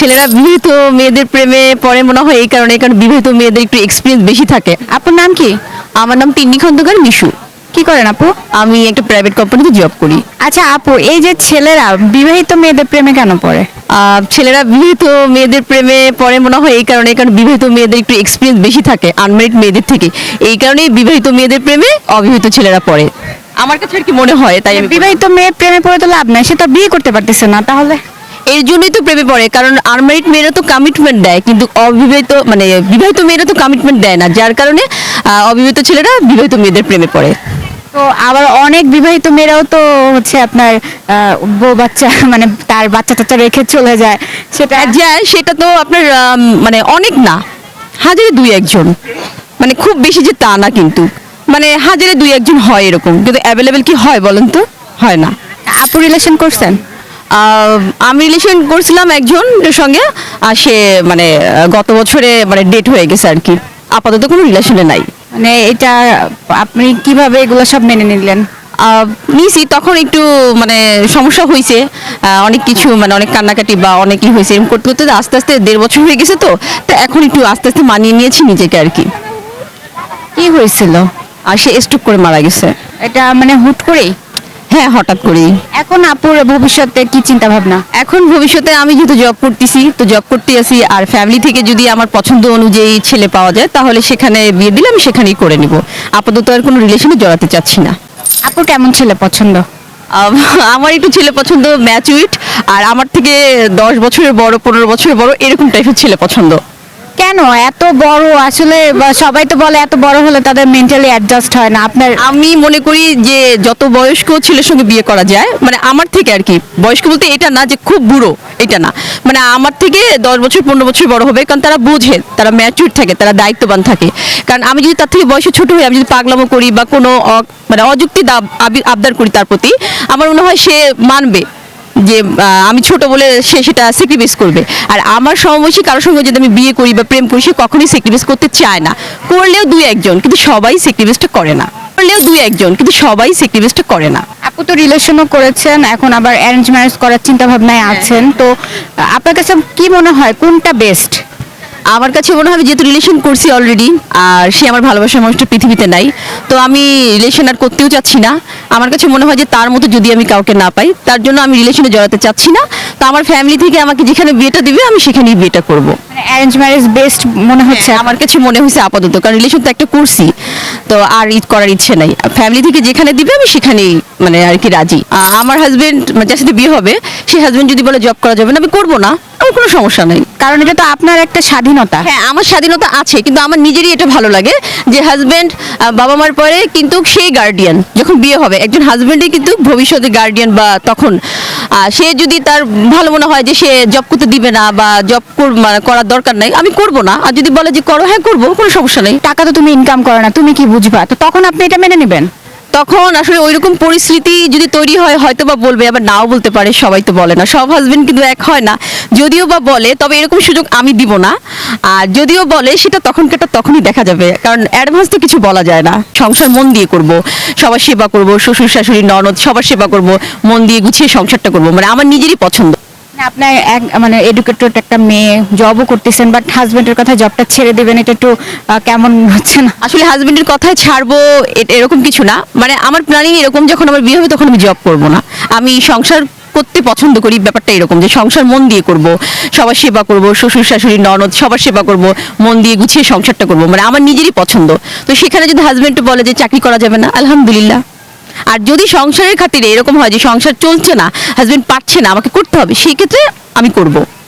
ছেলেরা বিবাহিত মেয়েদের প্রেমে পড়ে মনে হয় এই কারণে, কারণ বিবাহিত মেয়েদের একটু এক্সপিরিয়েন্স বেশি থাকে। আপনার নাম কি? আমার নাম তিন্নি খন্দকার, মিশু। কি করেন আপু? আমি একটা প্রাইভেট কোম্পানিতে জব করি। আচ্ছা আপু, এই যে ছেলেরা বিবাহিত মেয়েদের প্রেমে কেন পড়ে? ছেলেরা বিবাহিত মেয়েদের প্রেমে পড়ে মনে হয় এই কারণে, কারণ বিবাহিত মেয়েদের একটু এক্সপিরিয়েন্স বেশি থাকে আনম্যারিড মেয়েদের থেকে। এই কারণেই বিবাহিত মেয়েদের প্রেমে অবিবাহিত ছেলেরা পড়ে, আমার কাছে আর কি মনে হয়। তাই আমি বিবাহিত মেয়ে প্রেমে পড়ে তো লাভ নাই, সে তো বিয়ে করতে পারতেছে না, তাহলে এর জন্যই তো প্রেমে পড়ে, কারণ আনম্যারিড মেয়েরা তো কমিটমেন্ট দেয়, কিন্তু অবিবাহিত মানে বিবাহিত মেয়েরা তো কমিটমেন্ট দেয় না, যার কারণে অবিবাহিত ছেলেরা বিবাহিত মেয়েদের প্রেমে পড়ে। তো আবার অনেক বিবাহিত মেয়েরাও তো হচ্ছে আপনার বউ বাচ্চা মানে তার বাচ্চা টাচ্চা রেখে চলে যায়, সেটা যায়, সেটা তো আপনার মানে অনেক না, হাজারে দুই একজন, মানে খুব বেশি যে তা না, কিন্তু মানে হাজারে দুই একজন হয় এরকম, কিন্তু অ্যাভেলেবেল কি হয় বলেন তো? হয় না। আপু রিলেশন করছেন? আমি রিলেশন করছিলাম একজনের সঙ্গে, সে মানে গত বছরে মানে ডেট হয়ে গেছে আর কি, আপাতত কোনো রিলেশনে নাই। মানে এটা আপনি কিভাবে এগুলো সব মেনে নিলেন? নিছি, তখন একটু মানে সমস্যা হয়েছে, অনেক কিছু মানে অনেক কান্নাকাটি বা অনেকই হয়েছে, এরকম করতে করতে আস্তে আস্তে 1.5 বছর হয়ে গেছে, তো এখন একটু আস্তে আস্তে মানিয়ে নিয়েছি নিজেকে আর কি। কি হয়েছিল? আর সে স্ট্রোক করে মারা গেছে। এটা মানে হুট করেই? হ্যাঁ, হঠাৎ করেই। এখন আপুর ভবিষ্যতে কি চিন্তা ভাবনা? এখন ভবিষ্যতে আমি যেহেতু জব করতেছি, তো জব করতে আছি, আর ফ্যামিলি থেকে যদি আমার পছন্দ অনুযায়ী ছেলে পাওয়া যায় তাহলে সেখানে বিয়ে দিলে আমি সেখানেই করে নিব। আপাতত আর কোনো রিলেশনে জড়াতে চাচ্ছি না। আপুর কেমন ছেলে পছন্দ? আমার একটু ছেলে পছন্দ ম্যাচুইট, আর আমার থেকে 10 বছরের বড়, 15 বছরের বড়, এরকম টাইপের ছেলে পছন্দ। কেন এত বড়? আসলে সবাই তো বলে এত বড় হলে তাদের মেন্টালি অ্যাডজাস্ট হয় না, আপনার? আমি মনে করি যে যত বয়স্ক ছেলের সঙ্গে বিয়ে করা যায়, মানে আমার থেকে আর কি, বয়স্ক বলতে এটা না যে খুব বুড়ো, এটা না, মানে আমার থেকে 10 বছর 15 বছর বড় হবে, কারণ তারা বোঝে, তারা ম্যাচুর থাকে, তারা দায়িত্ববান থাকে। কারণ আমি যদি তার থেকে বয়সে ছোট হই, আমি যদি পাগলামো করি বা কোনো মানে অযুক্তি আবদার করি তার প্রতি, আমার মনে হয় সে মানবে যে আমি ছোট বলে সে সেটা স্যাক্রিফাইস করবে। আর আমার সমবয়সী কারোর সঙ্গে যদি আমি বিয়ে করি বা প্রেম করি, সে কখনোই স্যাক্রিফাইস করতে চায় না। করলেও দুই একজন, কিন্তু সবাই স্যাক্রিফাইসটা করে না। করলেও দুই একজন, কিন্তু সবাই স্যাক্রিফাইসটা করে না। আপু তো রিলেশনও করেছেন, এখন আবার অ্যারেঞ্জ ম্যারেজ করার চিন্তা ভাবনায় আছেন, তো আপনার কাছে কি মনে হয় কোনটা বেস্ট? আমার কাছে মনে হয় যেহেতু রিলেশন করছি অলরেডি, আর সে আমার ভালোবাসার মানুষটা পৃথিবীতে নাই, তো আমি রিলেশন আর করতেও চাচ্ছি না। আমার কাছে মনে হয় যে তার মতো যদি আমি কাউকে না পাই, তার জন্য আমি রিলেশনে জড়াতে চাচ্ছি না। তো আমার ফ্যামিলি থেকে আমাকে যেখানে বিয়েটা দিবে আমি সেখানেই বিয়েটা করব। মানে অ্যারেঞ্জ ম্যারেজ বেস্ট মনে হচ্ছে আমার কাছে মনে হয়েছে আপাতত, কারণ রিলেশন তো একটা করছি, তো আর করার ইচ্ছে নাই। ফ্যামিলি থেকে যেখানে দিবে আমি সেখানেই মানে আর কি রাজি। আমার হাজবেন্ড যার সাথে বিয়ে হবে, সেই হাজবেন্ড যদি বলে জব করা যাবে না, আমি করবো না, আমার কোনো সমস্যা নেই। কারণ এটা তো আপনার একটা স্বাধীনতা। হ্যাঁ, আমার স্বাধীনতা আছে, কিন্তু আমার নিজেরই এটা ভালো লাগে যে হাজবেন্ড বাবা মার পরে কিন্তু সেই গার্ডিয়ান, যখন বিয়ে হবে একজন হাজবেন্ডই কিন্তু ভবিষ্যতে গার্ডিয়ান, বা তখন সে যদি তার ভালো মনে হয় যে সে জব করতে দিবে না বা জব করার দরকার নাই, আমি করব না। আর যদি বলে যে করো, হ্যাঁ করবো, কোনো সমস্যা নেই। টাকা তো তুমি ইনকাম করো না, তুমি কি বুঝবা? তো তখন আপনি এটা মেনে নেবেন? তখন আসলে ওইরকম পরিস্থিতি যদি তৈরি হয় হয়তো বা বলবে, আবার নাও বলতে পারে, সবাই তো বলে না, সব হাজবেন্ড কিন্তু এক হয় না। যদিও বা বলে, তবে এরকম সুযোগ আমি দিব না। আর যদিও বলে, সেটা তখনই দেখা যাবে, কারণ অ্যাডভান্স তো কিছু বলা যায় না। সংসার মন দিয়ে করব, সবার সেবা করব, শ্বশুর শাশুড়ি ননদ সবার সেবা করব, মন দিয়ে গুছিয়ে সংসারটা করব, মানে আমার নিজেরই পছন্দ। আপনার এক মানে এডুকেটেড একটা মেয়ে, জবও করতেছেন, বাট হাজবেন্ডের কথা জবটা ছেড়ে দিবেন, এটা একটু কেমন হচ্ছে না? আসলে হাজবেন্ডের কথায় ছাড়বো এরকম কিছু না, মানে আমার প্ল্যানিং এরকম, যখন আমার বিয়ে হবে তখন আমি জব করব না, আমি সংসার করতে পছন্দ করি। ব্যাপারটা এরকম যে সংসার মন দিয়ে করব, সবার সেবা করব, শ্বশুর শাশুড়ি ননদ সবার সেবা করব, মন দিয়ে গুছিয়ে সংসারটা করব, মানে আমার নিজেরই পছন্দ। তো সেখানে যদি হাজবেন্ড বলে যে চাকরি করা যাবে না, আলহামদুলিল্লাহ। আর যদি সংসারের খাতিরে এরকম হয় যে সংসার চলছে না, হাজবেন্ড পারছে না, আমাকে করতে হবে, সেই ক্ষেত্রে আমি করব।